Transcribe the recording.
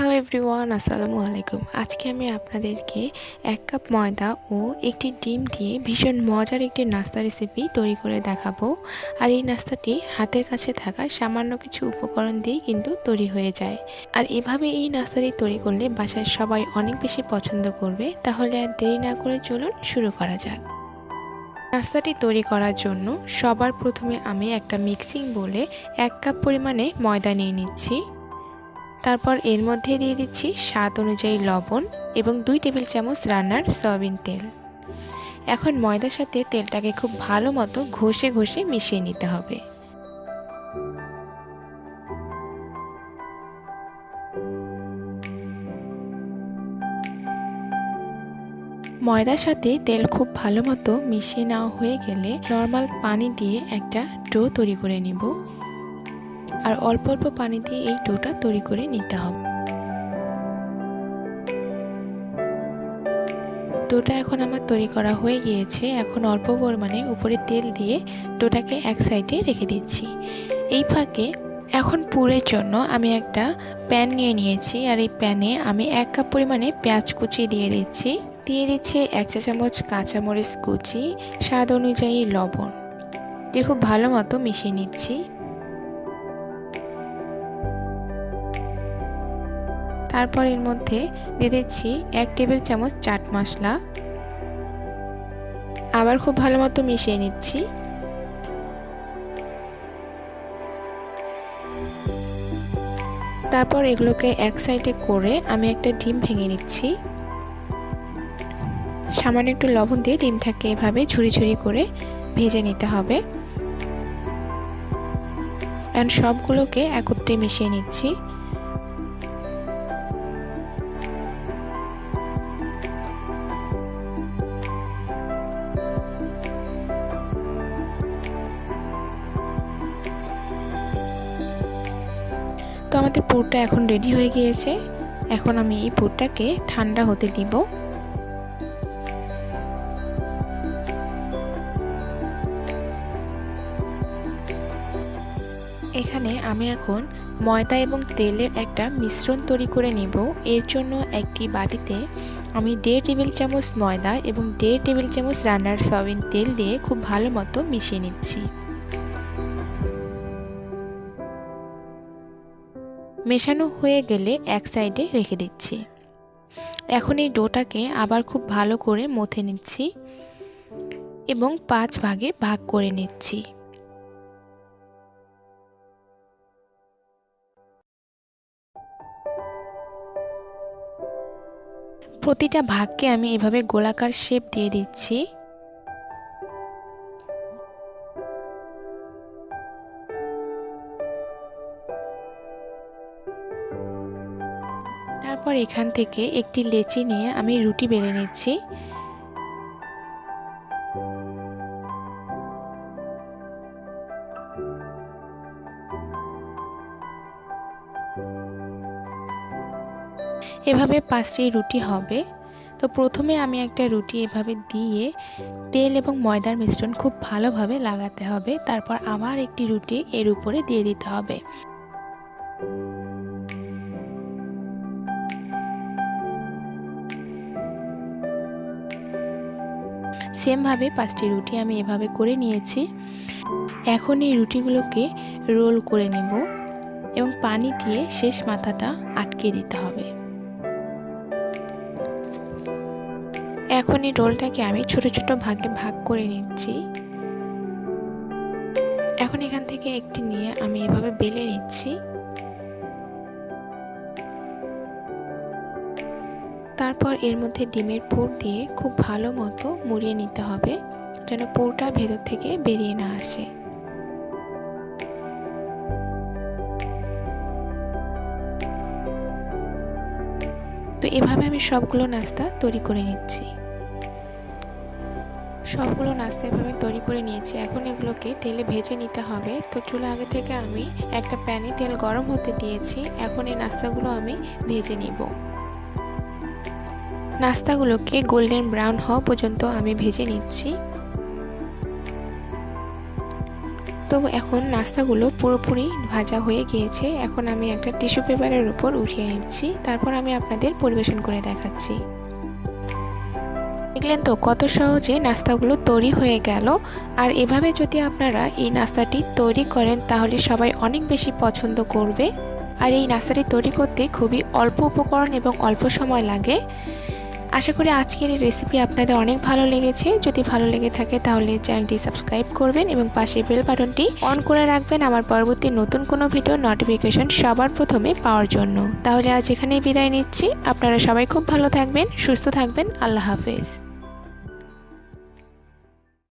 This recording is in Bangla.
হ্যালো এভরিওয়ান, আসসালামু আলাইকুম। আজকে আমি আপনাদেরকে 1 কাপ ময়দা ও একটি ডিম দিয়ে ভীষণ মজার একটি নাস্তা রেসিপি তৈরি করে দেখাবো। আর এই নাস্তাটি হাতের কাছে থাকা সামান্য কিছু উপকরণ দিয়ে কিন্তু তৈরি হয়ে যায়। আর এভাবে এই নাস্তাটি তৈরি করলে বাসায় সবাই অনেক বেশি পছন্দ করবে। তাহলে আর দেরি না করে চলুন শুরু করা যাক। নাস্তাটি তৈরি করার জন্য সবার প্রথমে আমি একটা মিক্সিং বোলে 1 কাপ পরিমাণে ময়দা নিয়ে নিচ্ছি। তারপর এর মধ্যে দিয়ে দিচ্ছি স্বাদ অনুযায়ী লবণ এবং 2 টেবিল চামচ রান্নার সয়াবিন তেল। এখন ময়দার সাথে তেলটাকে খুব ভালো মতো ঘষে ঘষে মিশিয়ে নিতে হবে। ময়দার সাথে তেল খুব ভালো মতো মিশিয়ে নেওয়া হয়ে গেলে নর্মাল পানি দিয়ে একটা ডো তৈরি করে নিব। আর অল্প অল্প পানি দিয়ে এই ডোটা তৈরি করে নিতে হবে। ডোটা এখন আমার তৈরি করা হয়ে গিয়েছে। এখন অল্প পরিমাণে উপরে তেল দিয়ে ডোটাকে এক সাইডে রেখে দিচ্ছি। এই ফাঁকে এখন পুরের জন্য আমি একটা প্যান নিয়ে নিয়েছি। আর এই প্যানে আমি 1 কাপ পরিমাণে পেঁয়াজ কুচি দিয়ে দিচ্ছি 1 চা চামচ কাঁচামরিচ কুচি, স্বাদ অনুযায়ী লবণ দিয়ে খুব ভালো মতো মিশিয়ে নিচ্ছি। তারপর এর মধ্যে দিয়ে দিচ্ছি 1 টেবিল চামচ চাট মশলা, আবার খুব ভালো মতো মিশিয়ে নিচ্ছি। তারপর এগুলোকে এক সাইডে করে আমি একটা ডিম ভেঙে নিচ্ছি। সামান্য একটু লবণ দিয়ে ডিমটাকে এভাবে ঝুরি ঝুরি করে ভেজে নিতে হবে। আর সবগুলোকে একত্রে মিশিয়ে নিচ্ছি। তো আমাদের পুরটা এখন রেডি হয়ে গিয়েছে। এখন আমি এই পুরটাকে ঠান্ডা হতে দিব। এখানে আমি এখন ময়দা এবং তেলের একটা মিশ্রণ তৈরি করে নেব। এর জন্য একটি বাটিতে আমি 1.5 টেবিল চামচ ময়দা এবং 1.5 টেবিল চামচ রান্নার সয়াবিন তেল দিয়ে খুব ভালো মতো মিশিয়ে নিচ্ছি। মেশানো হয়ে গেলে এক সাইডে রেখে দিচ্ছি। এখন এই ডোটাকে আবার খুব ভালো করে মথে নিচ্ছি এবং 5 ভাগে ভাগ করে নিচ্ছি। প্রতিটা ভাগকে আমি এভাবে গোলাকার শেপ দিয়ে দিচ্ছি। তারপর এখান থেকে একটি লেচি নিয়ে আমি রুটি বেলে নিচ্ছি। এভাবে 5টি রুটি হবে। তো প্রথমে আমি একটা রুটি এভাবে দিয়ে তেল এবং ময়দার মিশ্রণ খুব ভালোভাবে লাগাতে হবে। তারপর আবার একটি রুটি এর উপরে দিয়ে দিতে হবে। সেমভাবে 5টি রুটি আমি এভাবে করে নিয়েছি। এখন এই রুটিগুলোকে রোল করে নেব এবং পানি দিয়ে শেষ মাথাটা আটকে দিতে হবে। এখন এই রোলটাকে আমি ছোট ছোট ভাগে ভাগ করে নিচ্ছি। এখন এখান থেকে একটি নিয়ে আমি এভাবে বেলে নিচ্ছি। তারপর এর মধ্যে ডিমের পুর দিয়ে খুব ভালো মতো মুড়িয়ে নিতে হবে যেন পুরটা ভেতর থেকে বেরিয়ে না আসে। তো এভাবে আমি সবগুলো নাস্তা তৈরি করে নিচ্ছি। সবগুলো নাস্তা এভাবে তৈরি করে নিয়েছি। এখন এগুলোকে তেলে ভেজে নিতে হবে। তো চুলা আগে থেকে আমি একটা প্যানে তেল গরম হতে দিয়েছি। এখন এই নাস্তাগুলো আমি ভেজে নিব। নাস্তাগুলোকে গোল্ডেন ব্রাউন হওয়া পর্যন্ত আমি ভেজে নিচ্ছি। তো তো এখন নাস্তাগুলো পুরোপুরি ভাজা হয়ে গিয়েছে। এখন আমি একটা টিস্যু পেপারের উপর উঠিয়ে নিচ্ছি, তারপর আমি আপনাদের পরিবেশন করে দেখাচ্ছি। দেখলেন তো কত সহজে নাস্তাগুলো তৈরি হয়ে গেল। আর এভাবে যদি আপনারা এই নাস্তাটি তৈরি করেন তাহলে সবাই অনেক বেশি পছন্দ করবে। আর এই নাস্তাটি তৈরি করতে খুবই অল্প উপকরণ এবং অল্প সময় লাগে। আশা করি আজকের এই রেসিপি আপনাদের অনেক ভালো লেগেছে। যদি ভালো লেগে থাকে তাহলে চ্যানেলটি সাবস্ক্রাইব করবেন এবং পাশে বেল বাটনটি অন করে রাখবেন আমার পরবর্তী নতুন কোনো ভিডিও নোটিফিকেশন সবার প্রথমে পাওয়ার জন্য। তাহলে আজ এখানেই বিদায় নিচ্ছি। আপনারা সবাই খুব ভালো থাকবেন, সুস্থ থাকবেন। আল্লাহ হাফেজ।